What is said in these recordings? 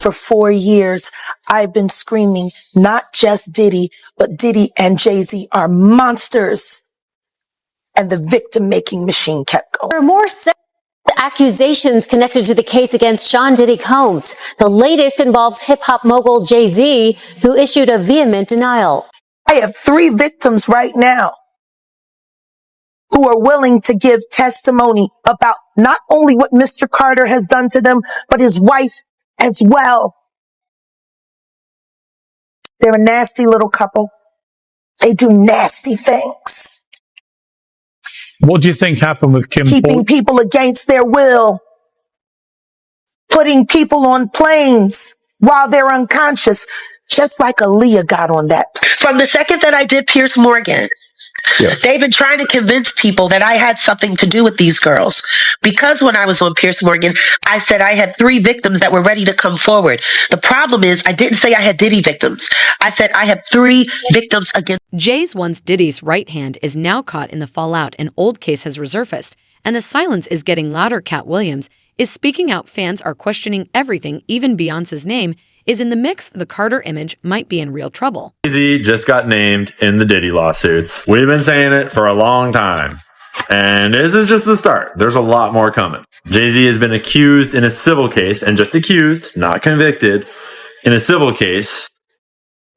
For 4 years, I've been screaming, not just Diddy, but Diddy and Jay-Z are monsters. And the victim-making machine kept going. There are more accusations connected to the case against Sean Diddy Combs. The latest involves hip-hop mogul Jay-Z, who issued a vehement denial. I have 3 victims right now who are willing to give testimony about not only what Mr. Carter has done to them, but his wife as well. They're a nasty little couple. They do nasty things. What do you think happened with Kim Keeping Paul? people against their will. Putting people on planes while they're unconscious, just like Aaliyah got on that. From the second that I did Pierce Morgan, they've been trying to convince people that I had something to do with these girls. Because when I was on Pierce Morgan, I said I had 3 victims that were ready to come forward. The problem is I didn't say I had Diddy victims. I said I had 3 victims against. Jay's once Diddy's right hand is now caught in the fallout. An old case has resurfaced, and the silence is getting louder. Katt Williams is speaking out. Fans are questioning everything, even Beyonce's name is in the mix. The Carter image might be in real trouble. Jay-Z just got named in the Diddy lawsuits. We've been saying it for a long time. And this is just the start. There's a lot more coming. Jay-Z has been accused in a civil case, and just accused, not convicted, in a civil case,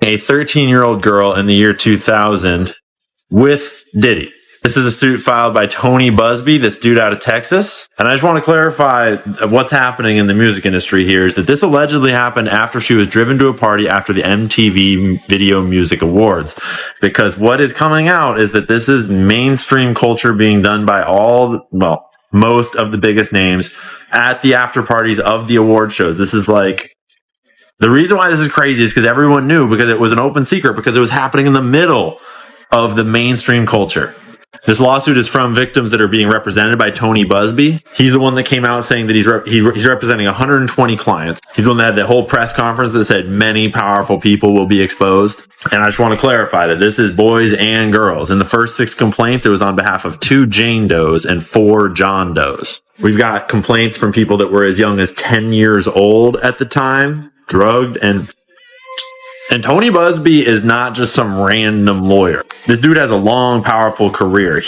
a 13-year-old girl in the year 2000 with Diddy. This is a suit filed by Tony Busby, this dude out of Texas. And I just want to clarify what's happening in the music industry here is that this allegedly happened after she was driven to a party after the MTV Video Music Awards. Because what is coming out is that this is mainstream culture being done by most of the biggest names at the after parties of the award shows. This is like, the reason why this is crazy is because everyone knew, because it was an open secret, because it was happening in the middle of the mainstream culture. This lawsuit is from victims that are being represented by Tony Busby. He's the one that came out saying that he's representing 120 clients. He's the one that had the whole press conference that said many powerful people will be exposed. And I just want to clarify that this is boys and girls. In the first 6 complaints, it was on behalf of 2 Jane Does and 4 John Does. We've got complaints from people that were as young as 10 years old at the time, drugged, and Tony Busby is not just some random lawyer. This dude has a long, powerful career.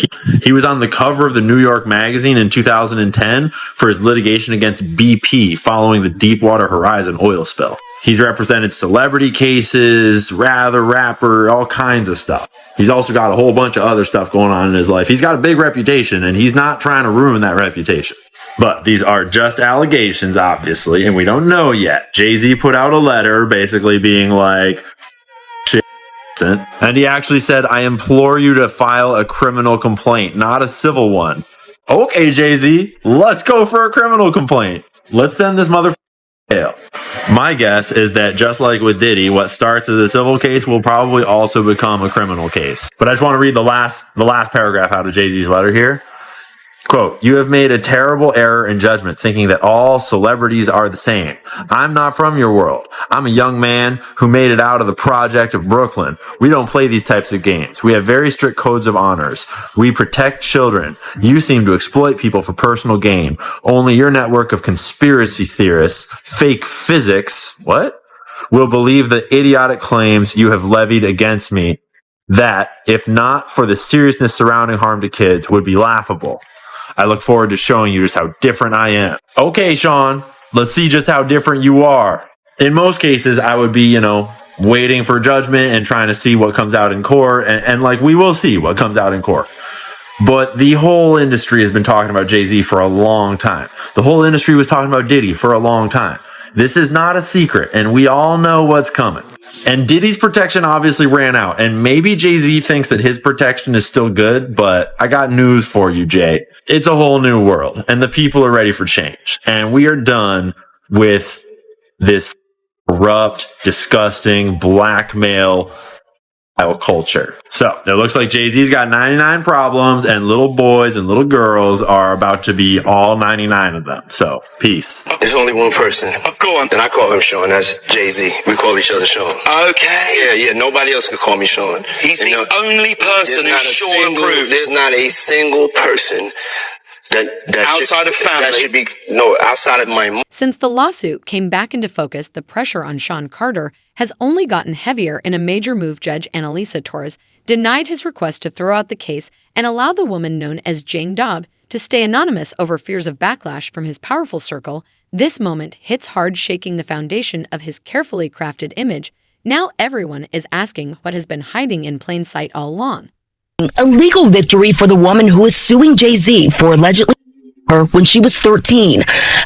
He was on the cover of the New York Magazine in 2010 for his litigation against BP following the Deepwater Horizon oil spill. He's represented celebrity cases, rapper, all kinds of stuff. He's also got a whole bunch of other stuff going on in his life. He's got a big reputation, and he's not trying to ruin that reputation. But these are just allegations, obviously, and we don't know yet. Jay-Z put out a letter basically being like, shit. And he actually said, I implore you to file a criminal complaint, not a civil one. Okay, Jay-Z, let's go for a criminal complaint. Let's send this motherfucker to jail. My guess is that just like with Diddy, what starts as a civil case will probably also become a criminal case. But I just want to read the last paragraph out of Jay-Z's letter here. Quote, you have made a terrible error in judgment thinking that all celebrities are the same. I'm not from your world. I'm a young man who made it out of the project of Brooklyn. We don't play these types of games. We have very strict codes of honors. We protect children. You seem to exploit people for personal gain. Only your network of conspiracy theorists, fake physics, will believe the idiotic claims you have levied against me that, if not for the seriousness surrounding harm to kids, would be laughable. I look forward to showing you just how different I am. Okay, Sean, let's see just how different you are. In most cases, I would be, waiting for judgment and trying to see what comes out in court. And we will see what comes out in court. But the whole industry has been talking about Jay-Z for a long time. The whole industry was talking about Diddy for a long time. This is not a secret, and we all know what's coming. And Diddy's protection obviously ran out, and maybe Jay-Z thinks that his protection is still good, but I got news for you, Jay. It's a whole new world, and the people are ready for change. And we are done with this corrupt, disgusting, blackmail culture. So it looks like Jay-Z's got 99 problems, and little boys and little girls are about to be all 99 of them. So peace. There's only one person. Go on. And I call him Sean. That's Jay-Z. We call each other Sean. Okay. Yeah. Nobody else can call me Sean. He's the only person who's Sean approved. There's not a single person outside of family. That should be outside of my. Since the lawsuit came back into focus, the pressure on Sean Carter has only gotten heavier in a major move. Judge Annalisa Torres denied his request to throw out the case and allow the woman known as Jane Doe to stay anonymous over fears of backlash from his powerful circle. This moment hits hard, shaking the foundation of his carefully crafted image. Now everyone is asking what has been hiding in plain sight all along. A legal victory for the woman who is suing Jay-Z for allegedly her when she was 13.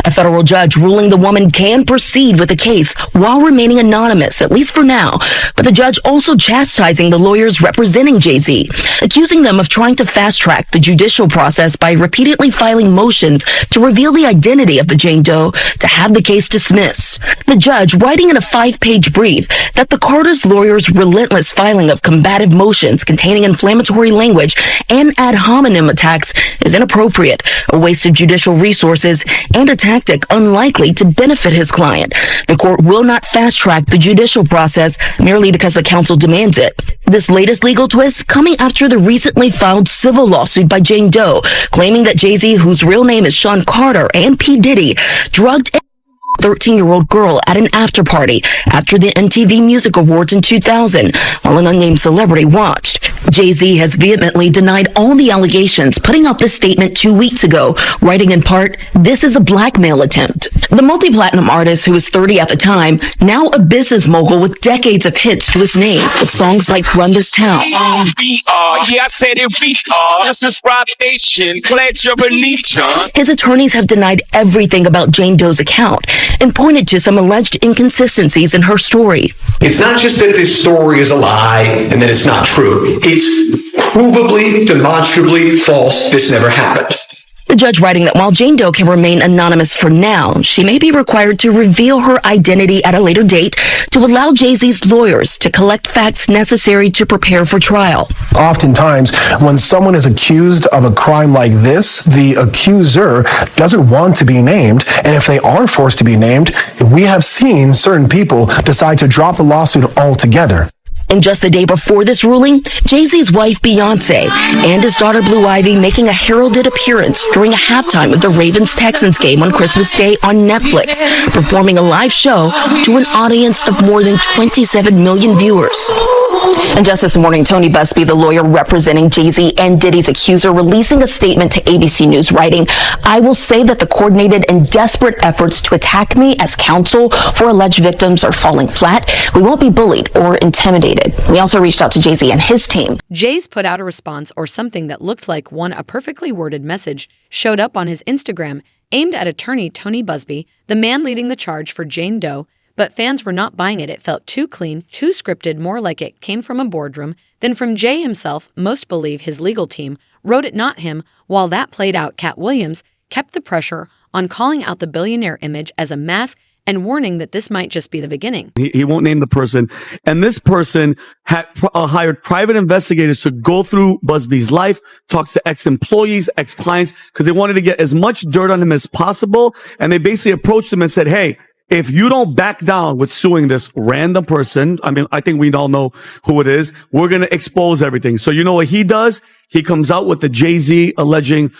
A federal judge ruling the woman can proceed with the case while remaining anonymous, at least for now. But the judge also chastising the lawyers representing Jay-Z, accusing them of trying to fast-track the judicial process by repeatedly filing motions to reveal the identity of the Jane Doe to have the case dismissed. The judge writing in a 5-page brief that the Carter's lawyers' relentless filing of combative motions containing inflammatory language and ad hominem attacks is inappropriate, a waste of judicial resources, and a tactic unlikely to benefit his client. The court will not fast-track the judicial process merely because the counsel demands it. This latest legal twist coming after the recently filed civil lawsuit by Jane Doe, claiming that Jay-Z, whose real name is Sean Carter, and P. Diddy drugged 13-year-old girl at an after party after the MTV Music Awards in 2000 while an unnamed celebrity watched. Jay-Z has vehemently denied all the allegations, putting out this statement 2 weeks ago, writing in part, "This is a blackmail attempt." The multi-platinum artist, who was 30 at the time, now a business mogul with decades of hits to his name, with songs like Run This Town. Yeah, I said it, we are. This is Rob Nation, pledge your religion. His attorneys have denied everything about Jane Doe's account and pointed to some alleged inconsistencies in her story. It's not just that this story is a lie and that it's not true. It's provably, demonstrably false. This never happened. The judge writing that while Jane Doe can remain anonymous for now, she may be required to reveal her identity at a later date to allow Jay-Z's lawyers to collect facts necessary to prepare for trial. Oftentimes, when someone is accused of a crime like this, the accuser doesn't want to be named, and if they are forced to be named, we have seen certain people decide to drop the lawsuit altogether. And just the day before this ruling, Jay-Z's wife Beyonce and his daughter Blue Ivy making a heralded appearance during a halftime of the Ravens-Texans game on Christmas Day on Netflix, performing a live show to an audience of more than 27 million viewers. And just this morning, Tony Busby, the lawyer representing Jay-Z and Diddy's accuser, releasing a statement to ABC News, writing, "I will say that the coordinated and desperate efforts to attack me as counsel for alleged victims are falling flat. We won't be bullied or intimidated." We also reached out to Jay-Z and his team. Jay's put out a response, or something that looked like a perfectly worded message showed up on his Instagram, aimed at attorney Tony Busby, the man leading the charge for Jane Doe. But fans were not buying it. It felt too clean, too scripted, more like it came from a boardroom than from Jay himself. Most believe his legal team wrote it, not him. While that played out, Katt Williams kept the pressure on, calling out the billionaire image as a mask and warning that this might just be the beginning. He won't name the person. And this person had hired private investigators to go through Busby's life, talk to ex-employees, ex-clients, because they wanted to get as much dirt on him as possible. And they basically approached him and said, hey, if you don't back down with suing this random person, I mean, I think we all know who it is, we're going to expose everything. So you know what he does? He comes out with the Jay-Z alleging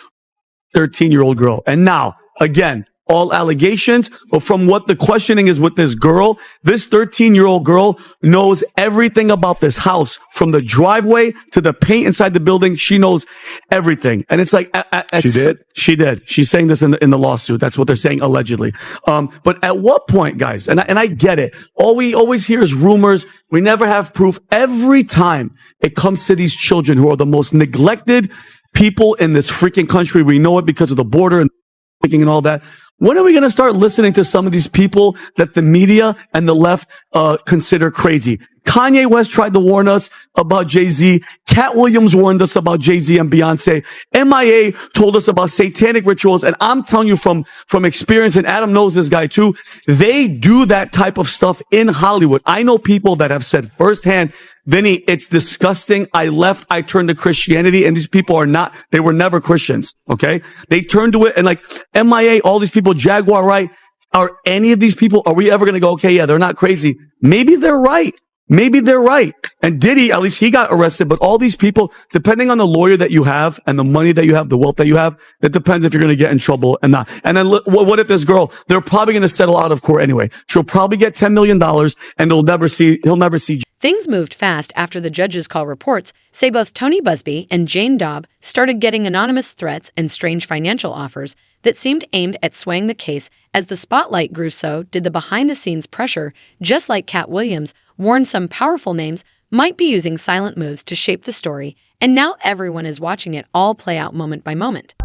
13-year-old girl. And now, again, all allegations, but from what the questioning is with this girl, this 13-year-old girl knows everything about this house, from the driveway to the paint inside the building. She knows everything. And it's like, she did? She did. She's saying this in the lawsuit. That's what they're saying, allegedly. But at what point, guys, and I get it, all we always hear is rumors. We never have proof. Every time it comes to these children who are the most neglected people in this freaking country, we know it because of the border and all that. When are we going to start listening to some of these people that the media and the left consider crazy? Kanye West tried to warn us about Jay-Z. Katt Williams warned us about Jay-Z and Beyonce. MIA told us about satanic rituals. And I'm telling you from experience, and Adam knows this guy too, they do that type of stuff in Hollywood. I know people that have said firsthand, Vinny, it's disgusting. I left, I turned to Christianity, and these people they were never Christians, okay? They turned to it, and like MIA, all these people, Jaguar Wright, are any of these people, are we ever going to go, okay, yeah, they're not crazy? Maybe they're right. maybe they're right. And Diddy, at least he got arrested, but all these people, depending on the lawyer that you have and the money that you have, the wealth that you have, it depends if you're going to get in trouble and not. And then what if this girl, they're probably going to settle out of court anyway. She'll probably get $10 million and he'll never see. Things moved fast after the judge's call reports say both Tony Busby and Jane Daub started getting anonymous threats and strange financial offers that seemed aimed at swaying the case. As the spotlight grew, so did the behind-the-scenes pressure, just like Katt Williams warned some powerful names might be using silent moves to shape the story, and now everyone is watching it all play out moment by moment.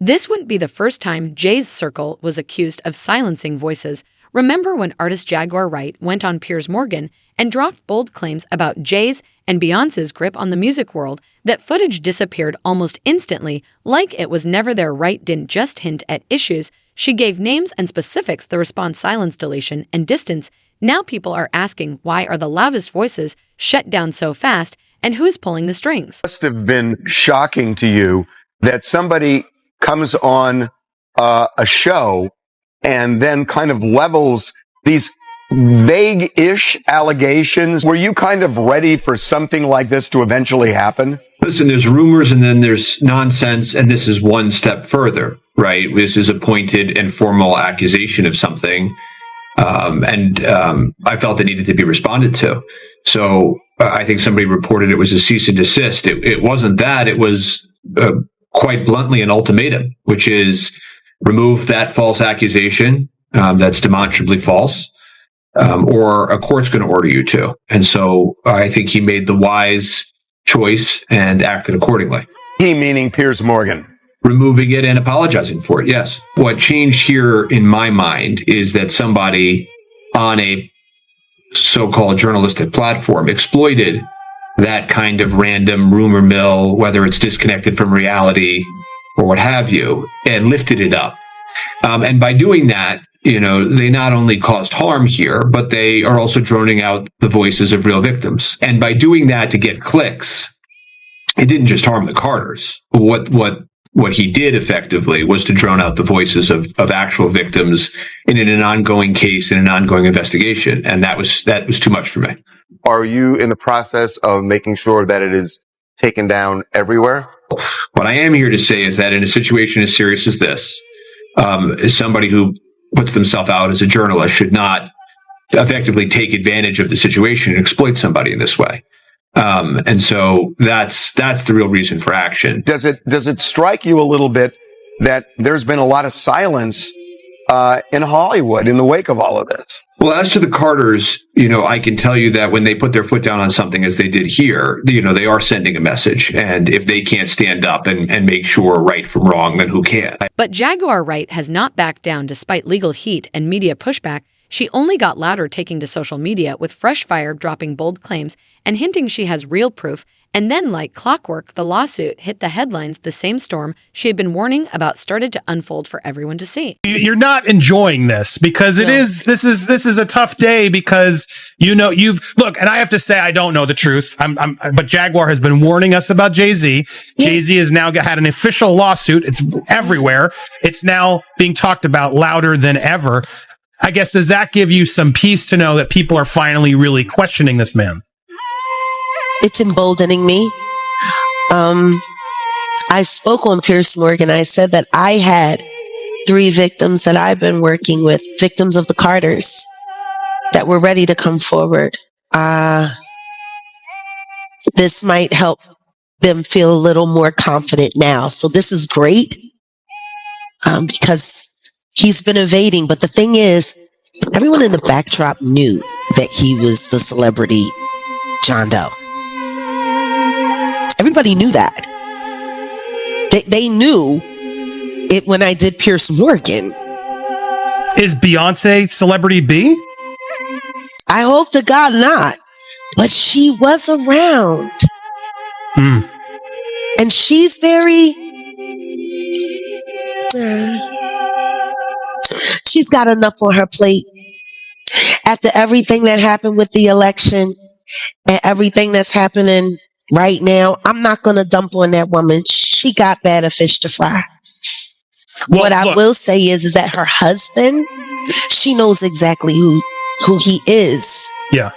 This wouldn't be the first time Jay's circle was accused of silencing voices. Remember when artist Jaguar Wright went on Piers Morgan and dropped bold claims about Jay's and Beyonce's grip on the music world? That footage disappeared almost instantly, like it was never there. Wright didn't just hint at issues, she gave names and specifics. The response: silence, deletion, and distance. Now people are asking, why are the loudest voices shut down so fast, and who is pulling the strings? It must have been shocking to you that somebody comes on a show and then kind of levels these vague-ish allegations. Were you kind of ready for something like this to eventually happen? Listen, there's rumors and then there's nonsense, and this is one step further, right? This is a pointed and formal accusation of something, and I felt it needed to be responded to. So I think somebody reported it was a cease and desist. It wasn't that. It was quite bluntly an ultimatum, which is remove that false accusation that's demonstrably false, or a court's going to order you to. And so I think he made the wise choice and acted accordingly. He meaning Piers Morgan. Removing it and apologizing for it, yes. What changed here in my mind is that somebody on a so-called journalistic platform exploited that kind of random rumor mill, whether it's disconnected from reality or what have you, and lifted it up. And by doing that, they not only caused harm here, but they are also droning out the voices of real victims. And by doing that to get clicks, it didn't just harm the Carters. What he did effectively was to drone out the voices of actual victims in an ongoing case, in an ongoing investigation. And that was too much for me. Are you in the process of making sure that it is taken down everywhere? What I am here to say is that in a situation as serious as this, somebody who puts themselves out as a journalist should not effectively take advantage of the situation and exploit somebody in this way. And so that's the real reason for action. Does it strike you a little bit that there's been a lot of silence in Hollywood in the wake of all of this? Well, as to the Carters, I can tell you that when they put their foot down on something as they did here, they are sending a message. And if they can't stand up and make sure right from wrong, then who can? But Jaguar Wright has not backed down despite legal heat and media pushback. She only got louder, taking to social media with fresh fire, dropping bold claims and hinting she has real proof. And then, like clockwork, the lawsuit hit the headlines. The same storm she had been warning about started to unfold for everyone to see. You're not enjoying this because this is a tough day because look, and I have to say I don't know the truth. But Jaguar has been warning us about Jay-Z. Yeah. Jay-Z has now had an official lawsuit. It's everywhere. It's now being talked about louder than ever. I guess, does that give you some peace to know that people are finally really questioning this man? It's emboldening me. I spoke on Piers Morgan. I said that I had 3 victims that I've been working with, victims of the Carters, that were ready to come forward. This might help them feel a little more confident now. So this is great because he's been evading. But the thing is, everyone in the backdrop knew that he was the celebrity John Doe. Everybody knew that. They knew it when I did Pierce Morgan. Is Beyonce celebrity B? I hope to God not. But she was around. And she's very... she's got enough on her plate. After everything that happened with the election and everything that's happening right now, I'm not going to dump on that woman. She got better fish to fry. Well, what I will say is that her husband, she knows exactly who he is. Yeah.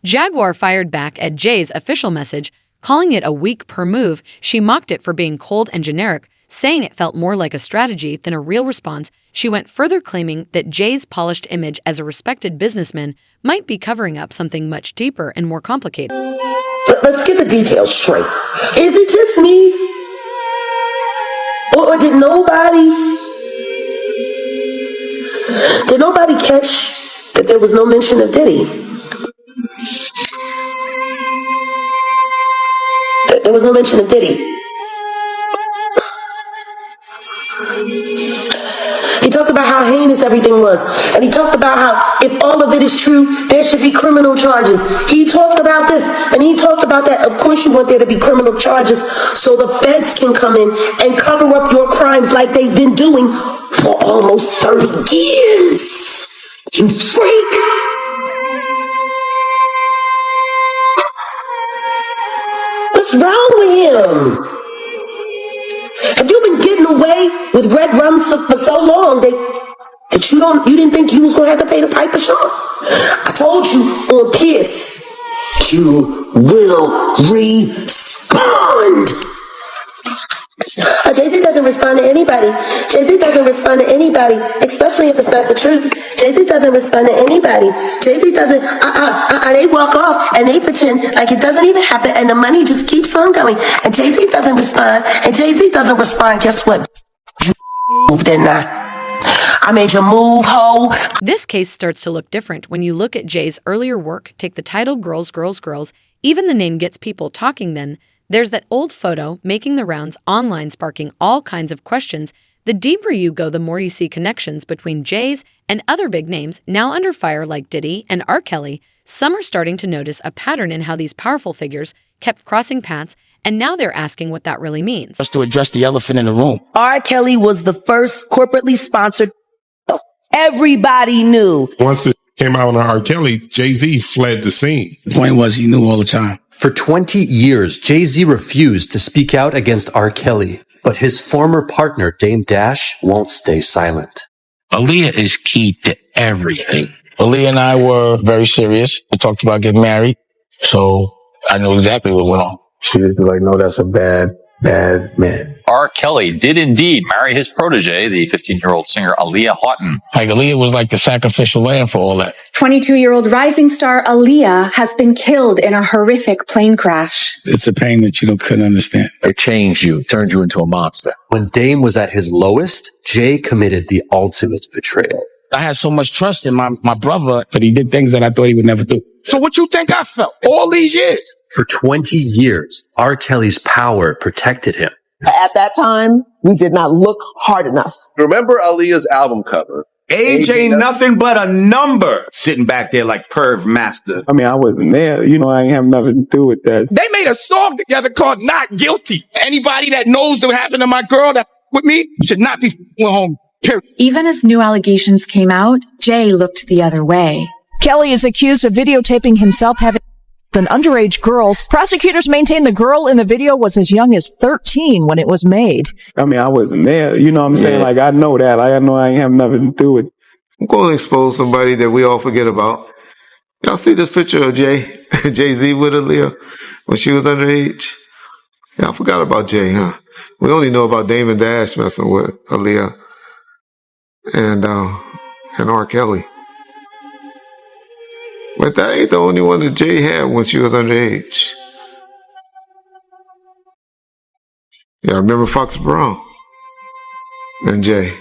Jaguar fired back at Jay's official message, calling it a weak per move. She mocked it for being cold and generic, saying it felt more like a strategy than a real response. She went further, claiming that Jay's polished image as a respected businessman might be covering up something much deeper and more complicated. Let's get the details straight. Is it just me? Or did nobody catch that there was no mention of Diddy? There was no mention of Diddy. He talked about how heinous everything was. And he talked about how if all of it is true, there should be criminal charges. He talked about this and he talked about that. Of course you want there to be criminal charges so the feds can come in and cover up your crimes like they've been doing for almost 30 years. You freak! What's wrong with him? Have you been getting away with red rum for so long that you didn't think you was gonna have to pay the piper, Sean? I told you on Pierce, you will respond. Jay-Z doesn't respond to anybody. Jay-Z doesn't respond to anybody, especially if it's not the truth. Jay-Z doesn't respond to anybody. Jay-Z doesn't, they walk off and they pretend like it doesn't even happen and the money just keeps on going. And Jay-Z doesn't respond. And Jay-Z doesn't respond. Guess what? You moved, didn't I made you move, ho. This case starts to look different when you look at Jay's earlier work. Take the title Girls, Girls, Girls. Even the name gets people talking then. There's that old photo making the rounds online, sparking all kinds of questions. The deeper you go, the more you see connections between Jay's and other big names now under fire like Diddy and R. Kelly. Some are starting to notice a pattern in how these powerful figures kept crossing paths, and now they're asking what that really means. Just to address the elephant in the room. R. Kelly was the first corporately sponsored. Everybody knew. Once it came out on R. Kelly, Jay-Z fled the scene. The point was he knew all the time. For 20 years, Jay-Z refused to speak out against R. Kelly, but his former partner, Dame Dash, won't stay silent. Aaliyah is key to everything. Aaliyah and I were very serious. We talked about getting married, so I knew exactly what went on. She would be like, no, that's a bad man. R. Kelly did indeed marry his protege, the 15-year-old singer Aaliyah Houghton. Like, Aaliyah was like the sacrificial lamb for all that. 22-year-old rising star Aaliyah has been killed in a horrific plane crash. It's a pain that you couldn't understand. It changed you, turned you into a monster. When Dame was at his lowest, Jay committed the ultimate betrayal. I had so much trust in my brother, but he did things that I thought he would never do. So what you think I felt all these years? For 20 years, R. Kelly's power protected him. At that time, we did not look hard enough. Remember Aaliyah's album cover? Age ain't nothing but a number. Sitting back there like Perv Master. I mean, I wasn't there. I ain't have nothing to do with that. They made a song together called Not Guilty. Anybody that knows what happened to my girl that with me should not be home. Period. Even as new allegations came out, Jay looked the other way. Kelly is accused of videotaping himself having an underage girl. Prosecutors maintain the girl in the video was as young as 13 when it was made. I mean, I wasn't there. You know what I'm saying? Like, I know that. I know I ain't have nothing to do with it. I'm going to expose somebody that we all forget about. Y'all see this picture of Jay-Z with Aaliyah when she was underage? Yeah, I forgot about Jay, huh? We only know about Damon Dash messing with Aaliyah and R. Kelly. But that ain't the only one that Jay had when she was underage. Yeah, I remember Fox Brown and Jay.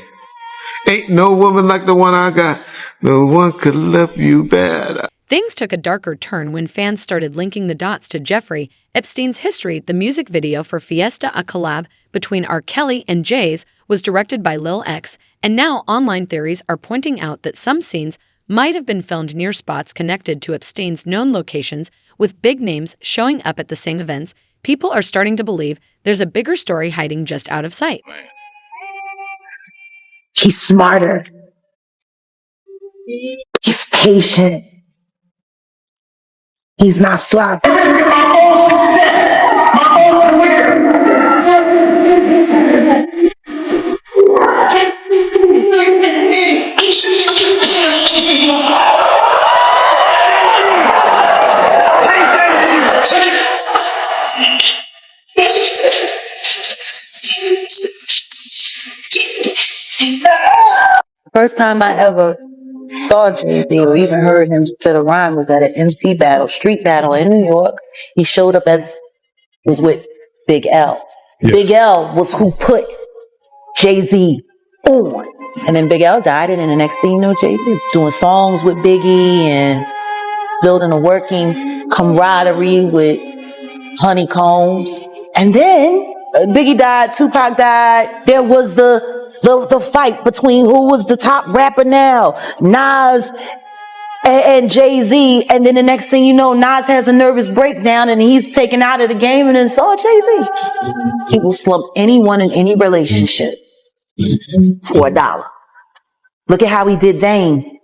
Ain't no woman like the one I got. No one could love you better. Things took a darker turn when fans started linking the dots to Jeffrey Epstein's history. The music video for Fiesta, a collab between R. Kelly and Jay's, was directed by Lil X, and now online theories are pointing out that some scenes might have been filmed near spots connected to Epstein's known locations, with big names showing up at the same events. People are starting to believe there's a bigger story hiding just out of sight. He's smarter. He's patient. He's not sloppy. My own success, my own First time I ever saw Jay-Z or even heard him spit a rhyme was at an MC battle, street battle in New York. He showed up was with Big L. Yes. Big L was who put Jay-Z on. And then Big L died, and then the next thing you know, Jay-Z doing songs with Biggie and building a working camaraderie with Honeycombs. And then Biggie died, Tupac died. There was the fight between who was the top rapper now, Nas and Jay-Z. And then the next thing you know, Nas has a nervous breakdown and he's taken out of the game, and then saw Jay-Z. He will slump anyone in any relationship for $1. Look at how he did Dame.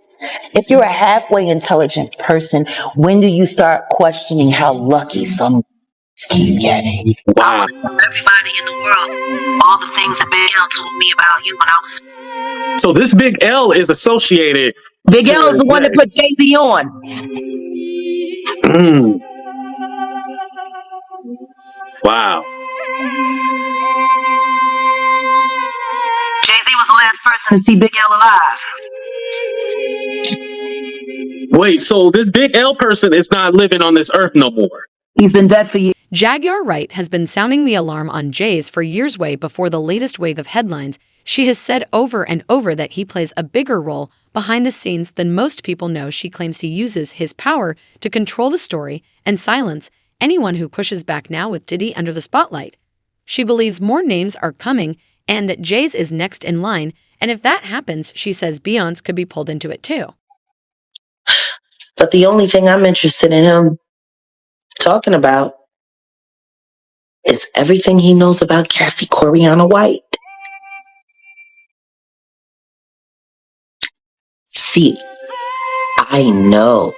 If you're a halfway intelligent person, when do you start questioning how lucky some keep getting? Wow. I tell everybody in the world all the things that Big L told me about you when I was. So this Big L is associated. Big L is the one that put Jay-Z on. Wow. Jay-Z was the last person to see Big L alive. Wait, so this Big L person is not living on this earth no more. He's been dead for years. Jaguar Wright has been sounding the alarm on Jay's for years. Way before the latest wave of headlines, she has said over and over that he plays a bigger role behind the scenes than most people know. She claims he uses his power to control the story and silence anyone who pushes back now with Diddy under the spotlight. She believes more names are coming and that Jay's is next in line, and if that happens, she says Beyonce could be pulled into it too. But the only thing I'm interested in him talking about is everything he knows about Kathy Coriana White. See, I know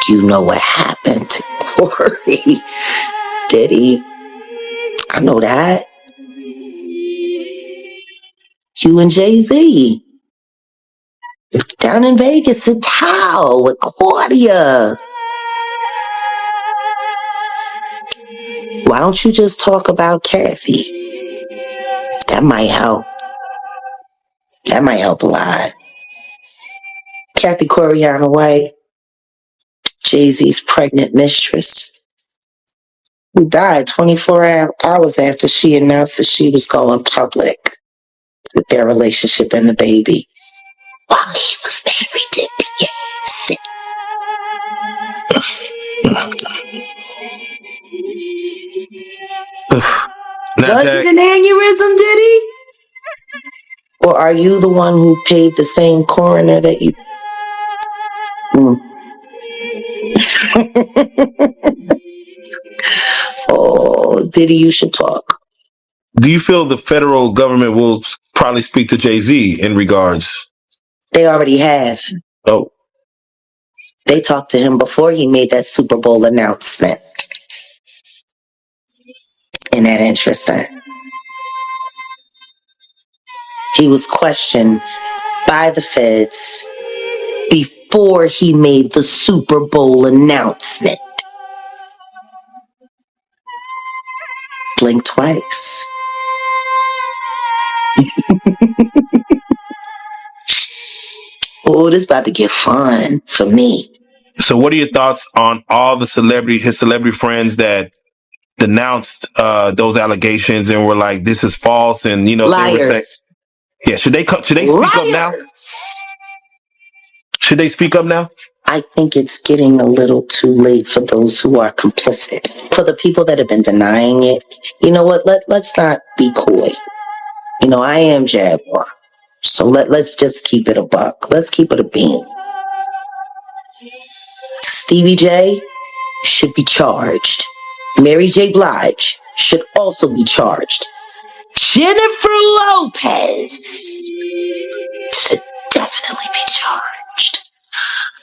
you know what happened to Corey. Diddy, I know that. You and Jay-Z down in Vegas at Tao with Claudia. Why don't you just talk about Kathy? That might help. That might help a lot. Kathy Coriana White, Jay-Z's pregnant mistress, who died 24 hours after she announced that she was going public with their relationship and the baby, while he was married to Beyonce. Was it an aneurysm, Diddy? Or are you the one who paid the same coroner that you... Oh, Diddy, you should talk. Do you feel the federal government will probably speak to Jay-Z in regards? They already have. Oh. They talked to him before he made that Super Bowl announcement. Isn't that interesting? He was questioned by the feds before he made the Super Bowl announcement. Blink twice. Oh, this about to get fun for me. So, what are your thoughts on all the his celebrity friends that denounced those allegations and were like, "This is false," and they were saying, Liars. "Yeah, should they speak up now? Should they speak up now?" I think it's getting a little too late for those who are complicit. For the people that have been denying it, you know what? Let's not be coy. I am Jaguar. So let's just keep it a buck. Let's keep it a bean. Stevie J should be charged. Mary J. Blige should also be charged. Jennifer Lopez should definitely be charged.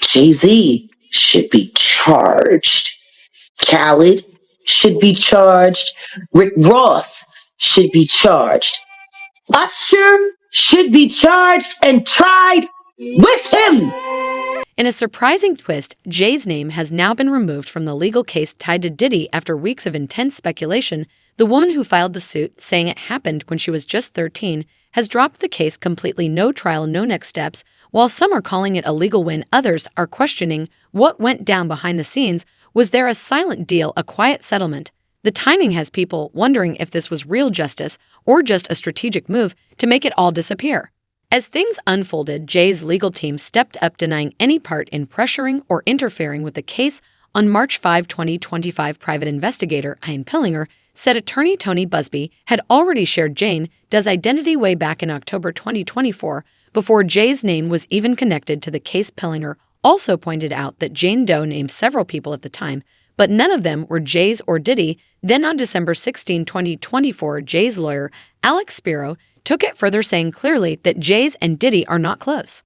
Jay-Z should be charged. Khaled should be charged. Rick Ross should be charged. Usher should be charged and tried with him. In a surprising twist, Jay's name has now been removed from the legal case tied to Diddy after weeks of intense speculation. The woman who filed the suit, saying it happened when she was just 13, has dropped the case completely, no trial, no next steps. While some are calling it a legal win, others are questioning what went down behind the scenes. Was there a silent deal, a quiet settlement? The timing has people wondering if this was real justice or just a strategic move to make it all disappear. As things unfolded, Jay's legal team stepped up, denying any part in pressuring or interfering with the case. On March 5, 2025, private investigator Ian Pillinger said attorney Tony Busby had already shared Jay's identity way back in October 2024, before Jay's name was even connected to the case. Pillinger also pointed out that Jane Doe named several people at the time, but none of them were Jay's or Diddy. Then on December 16, 2024, Jay's lawyer, Alex Spiro, took it further, saying clearly that Jay's and Diddy are not close.